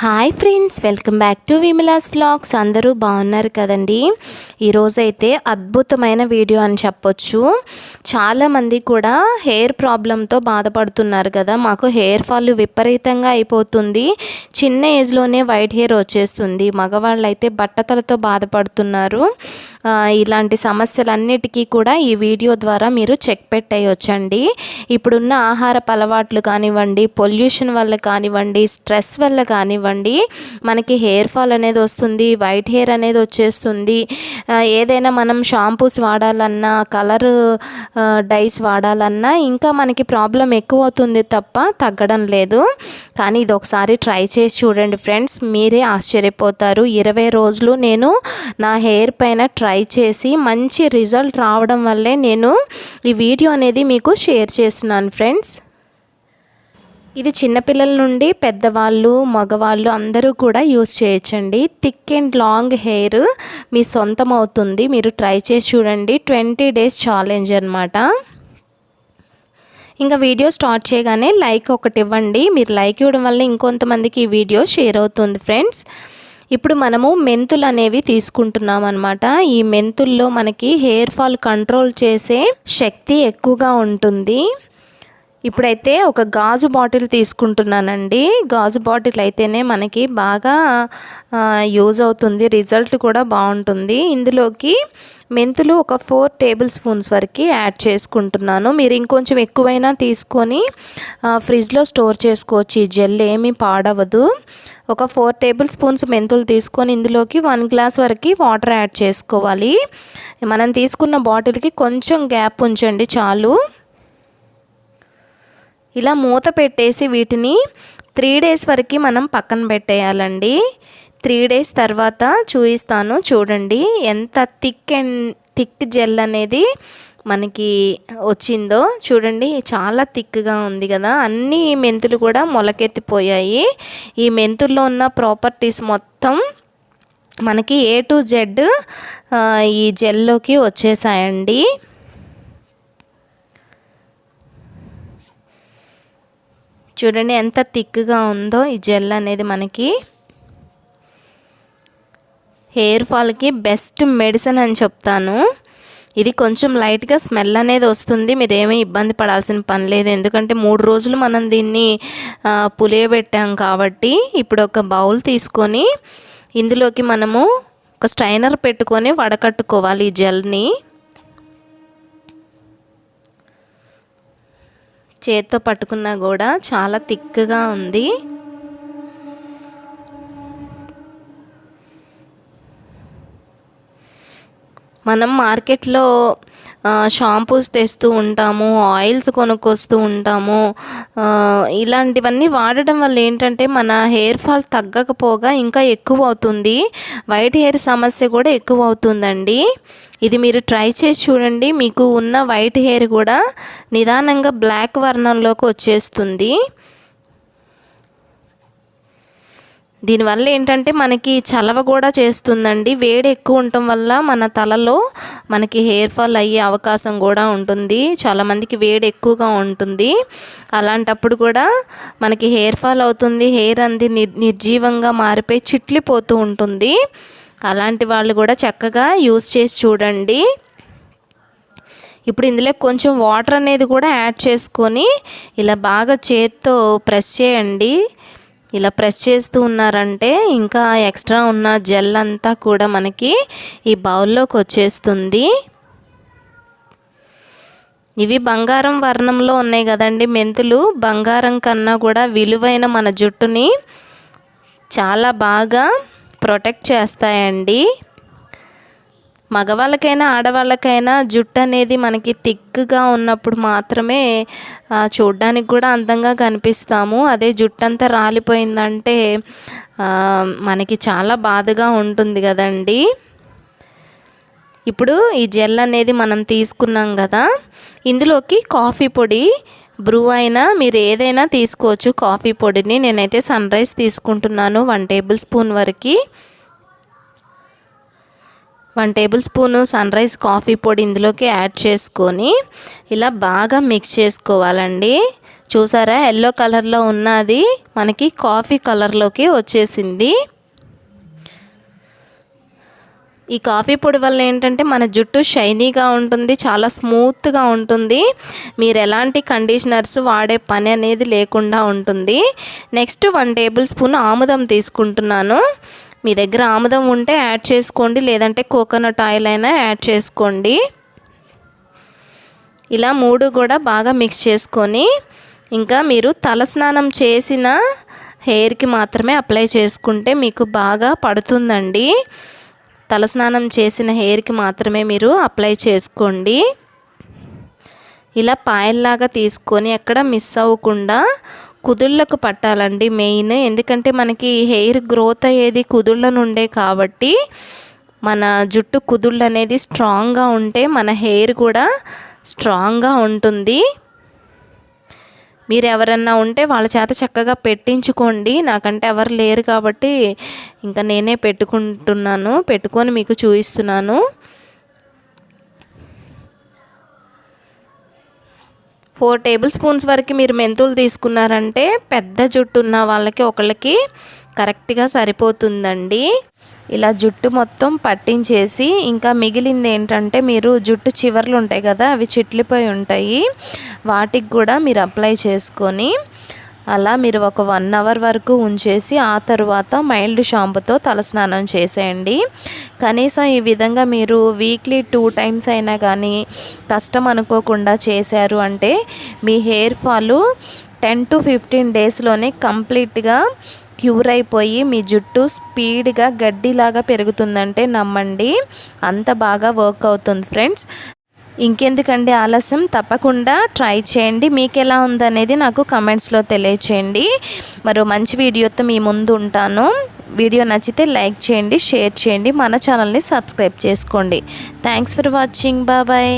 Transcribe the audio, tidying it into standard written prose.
Hi friends, welcome back to Vimala's vlogs. అందరూ బాగున్నారు కదండి. ఈరోజైతే అద్భుతమైన వీడియో అని చెప్పొచ్చు. చాలామంది కూడా హెయిర్ ప్రాబ్లంతో బాధపడుతున్నారు కదా. మాకు హెయిర్ ఫాల్ విపరీతంగా అయిపోతుంది, చిన్న ఏజ్లోనే వైట్ హెయిర్ వచ్చేస్తుంది. మగవాళ్ళు అయితే బట్టతలతో బాధపడుతున్నారు. ఇలాంటి సమస్యలన్నిటికీ కూడా ఈ వీడియో ద్వారా మీరు చెక్ పెట్టేయొచ్చండి. ఇప్పుడున్న ఆహారపు అలవాట్లు కానివ్వండి, పొల్యూషన్ వల్ల కానివ్వండి, స్ట్రెస్ వల్ల కానివ్వండి, మనకి హెయిర్ ఫాల్ అనేది వస్తుంది, వైట్ హెయిర్ అనేది వచ్చేస్తుంది. ఏదైనా మనం షాంపూస్ వాడాలన్నా, కలర్ డైస్ వాడాలన్నా ఇంకా మనకి ప్రాబ్లం ఎక్కువ అవుతుంది తప్ప తగ్గడం లేదు. కానీ ఇది ఒకసారి ట్రై చేసి చూడండి ఫ్రెండ్స్, మీరే ఆశ్చర్యపోతారు. 20 రోజులు నేను నా హెయిర్ పైన ట్రై చేసి మంచి రిజల్ట్ రావడం వల్లే నేను ఈ వీడియో అనేది మీకు షేర్ చేస్తున్నాను ఫ్రెండ్స్. ఇది చిన్నపిల్లల నుండి పెద్దవాళ్ళు, మగవాళ్ళు అందరూ కూడా యూస్ చేయొచ్చండి. థిక్ అండ్ లాంగ్ హెయిర్ మీ సొంతం అవుతుంది. మీరు ట్రై చేసి చూడండి. 20 days ఛాలెంజ్ అనమాట. ఇంకా వీడియో స్టార్ట్ చేయగానే లైక్ ఒకటి ఇవ్వండి. మీరు లైక్ ఇవ్వడం వల్ల ఇంకొంతమందికి ఈ వీడియో షేర్ అవుతుంది ఫ్రెండ్స్. ఇప్పుడు మనము మెంతులు అనేవి తీసుకుంటున్నాం అనమాట. ఈ మెంతుల్లో మనకి హెయిర్ ఫాల్ కంట్రోల్ చేసే శక్తి ఎక్కువగా ఉంటుంది. ఇప్పుడైతే ఒక గాజు బాటిల్ తీసుకుంటున్నానండి. గాజు బాటిల్ అయితేనే మనకి బాగా యూజ్ అవుతుంది, రిజల్ట్ కూడా బాగుంటుంది. ఇందులోకి మెంతులు ఒక 4 tablespoons వరకు యాడ్ చేసుకుంటున్నాను. మీరు ఇంకొంచెం ఎక్కువైనా తీసుకొని ఫ్రిడ్జ్లో స్టోర్ చేసుకోవచ్చు. ఈ జెల్ ఏమీ పాడవదు. ఒక 4 tablespoons మెంతులు తీసుకొని ఇందులోకి 1 glass వరకు వాటర్ యాడ్ చేసుకోవాలి. మనం తీసుకున్న బాటిల్కి కొంచెం గ్యాప్ ఉంచండి చాలు. ఇలా మూత పెట్టేసి వీటిని 3 days వరకు మనం పక్కన పెట్టేయాలండి. 3 days తర్వాత చూపిస్తాను. చూడండి ఎంత థిక్ జెల్ అనేది మనకి వచ్చిందో. చూడండి చాలా థిక్గా ఉంది కదా. అన్ని మెంతులు కూడా మొలకెత్తిపోయాయి. ఈ మెంతుల్లో ఉన్న ప్రాపర్టీస్ మొత్తం మనకి A to Z ఈ జెల్లోకి వచ్చేసాయండి. చూడండి ఎంత థిక్గా ఉందో ఈ జెల్ అనేది. మనకి హెయిర్ ఫాల్కి బెస్ట్ మెడిసిన్ అని చెప్తాను. ఇది కొంచెం లైట్గా స్మెల్ అనేది వస్తుంది. మీరేమీ ఇబ్బంది పడాల్సిన పని లేదు, ఎందుకంటే 3 రోజులు మనం దీన్ని పులియబెట్టాం కాబట్టి. ఇప్పుడు ఒక బౌల్ తీసుకొని ఇందులోకి మనము ఒక స్ట్రైనర్ పెట్టుకొని వడకట్టుకోవాలి ఈ జెల్ని. చేత్తో పట్టుకున్నా కూడా చాలా థిక్గా ఉంది. మనం మార్కెట్లో షాంపూస్ తెస్తూ ఉంటాము, ఆయిల్స్ కొనుక్కొస్తూ ఉంటాము. ఇలాంటివన్నీ వాడడం వల్ల ఏంటంటే మన హెయిర్ ఫాల్ తగ్గకపోగా ఇంకా ఎక్కువ అవుతుంది. వైట్ హెయిర్ సమస్య కూడా ఎక్కువ అవుతుందండి. ఇది మీరు ట్రై చేసి చూడండి. మీకు ఉన్న వైట్ హెయిర్ కూడా నిదానంగా బ్లాక్ వర్ణంలోకి వచ్చేస్తుంది. దీనివల్ల ఏంటంటే మనకి చలవ కూడా చేస్తుందండి. వేడి ఎక్కువ ఉండటం వల్ల మన తలలో మనకి హెయిర్ ఫాల్ అయ్యే అవకాశం కూడా ఉంటుంది. చాలామందికి వేడి ఎక్కువగా ఉంటుంది. అలాంటప్పుడు కూడా మనకి హెయిర్ ఫాల్ అవుతుంది. హెయిర్ అంది నిర్జీవంగా మారిపోయి చిట్లిపోతూ ఉంటుంది. అలాంటి వాళ్ళు కూడా చక్కగా యూస్ చేసి చూడండి. ఇప్పుడు ఇందులో కొంచెం వాటర్ అనేది కూడా యాడ్ చేసుకొని ఇలా బాగా చేత్తో ప్రెస్ చేయండి. ఇలా ప్రెస్ చేస్తూ ఉన్నారంటే ఇంకా ఎక్స్ట్రా ఉన్న జెల్ అంతా కూడా మనకి ఈ బౌల్లోకి వచ్చేస్తుంది. ఇవి బంగారం వర్ణంలో ఉన్నాయి కదండి మెంతులు. బంగారం కన్నా కూడా విలువైన మన జుట్టుని చాలా బాగా ప్రొటెక్ట్ చేస్తాయండి. మగవాళ్ళకైనా ఆడవాళ్ళకైనా జుట్టు అనేది మనకి థిక్గా ఉన్నప్పుడు మాత్రమే చూడ్డానికి కూడా అందంగా కనిపిస్తాము. అదే జుట్టు అంతా రాలిపోయిందంటే మనకి చాలా బాధగా ఉంటుంది కదండి. ఇప్పుడు ఈ జెల్ అనేది మనం తీసుకున్నాం కదా. ఇందులోకి కాఫీ పొడి, బ్రూ అయినా మీరు ఏదైనా తీసుకోవచ్చు. కాఫీ పొడిని నేనైతే సన్ రైజ్ తీసుకుంటున్నాను. 1 tablespoon వరకు. 1 tablespoon సన్ రైజ్ కాఫీ పొడి ఇందులోకి యాడ్ చేసుకొని ఇలా బాగా మిక్స్ చేసుకోవాలండి. చూసారా, ఎల్లో కలర్లో ఉన్నది మనకి కాఫీ కలర్లోకి వచ్చేసింది. ఈ కాఫీ పొడి వల్ల ఏంటంటే మన జుట్టు షైనీగా ఉంటుంది, చాలా స్మూత్గా ఉంటుంది. మీరు ఎలాంటి కండిషనర్స్ వాడే పని అనేది లేకుండా ఉంటుంది. నెక్స్ట్ 1 టేబుల్ స్పూన్ ఆముదం తీసుకుంటున్నాను. మీ దగ్గర ఆముదం ఉంటే యాడ్ చేసుకోండి, లేదంటే కోకోనట్ ఆయిల్ అయినా యాడ్ చేసుకోండి. ఇలా 3 కూడా బాగా మిక్స్ చేసుకొని ఇంకా మీరు తలస్నానం చేసిన హెయిర్కి మాత్రమే అప్లై చేసుకుంటే మీకు బాగా పడుతుందండి. తలస్నానం చేసిన హెయిర్కి మాత్రమే మీరు అప్లై చేసుకోండి. ఇలా పాయల్లాగా తీసుకొని ఎక్కడ మిస్ అవ్వకుండా కుదుళ్ళకు పట్టాలండి మెయిన్. ఎందుకంటే మనకి హెయిర్ గ్రోత్ అయ్యేది కుదుళ్ళ నుండే కాబట్టి మన జుట్టు కుదుళ్ళు అనేది స్ట్రాంగ్గా ఉంటే మన హెయిర్ కూడా స్ట్రాంగ్గా ఉంటుంది. మీరు ఎవరన్నా ఉంటే వాళ్ళ చేత చక్కగా పెట్టించుకోండి. నాకంటే ఎవరు లేరు కాబట్టి ఇంకా నేనే పెట్టుకొని మీకు చూపిస్తున్నాను. 4 టేబుల్ స్పూన్స్ వరకు మీరు మెంతులు తీసుకున్నారంటే పెద్ద జుట్టు ఉన్న వాళ్ళకి ఒకళ్ళకి కరెక్ట్గా సరిపోతుందండి. ఇలా జుట్టు మొత్తం పట్టించేసి ఇంకా మిగిలింది ఏంటంటే మీరు జుట్టు చివర్లు ఉంటాయి కదా, అవి చిట్లిపోయి ఉంటాయి, వాటికి కూడా మీరు అప్లై చేసుకొని అలా మీరు ఒక 1 అవర్ వరకు ఉంచేసి ఆ తర్వాత మైల్డ్ షాంపూతో తలస్నానం చేసేయండి. కనీసం ఈ విధంగా మీరు వీక్లీ 2 టైమ్స్ అయినా కానీ కష్టం అనుకోకుండా చేశారు అంటే మీ హెయిర్ ఫాల్ 10 to 15 డేస్లోనే కంప్లీట్గా క్యూర్ అయిపోయి మీ జుట్టు స్పీడ్గా గడ్డిలాగా పెరుగుతుందంటే నమ్మండి, అంత బాగా వర్క్ అవుతుంది ఫ్రెండ్స్. ఇంకెందుకండి ఆలస్యం, తప్పకుండా ట్రై చేయండి. మీకు ఎలా ఉందనేది నాకు కమెంట్స్లో తెలియచేయండి. మరో మంచి వీడియోతో మీ ముందు ఉంటాను. వీడియో నచ్చితే లైక్ చేయండి, షేర్ చేయండి, మన ఛానల్ని సబ్స్క్రైబ్ చేసుకోండి. Thanks for watching. బాయ్.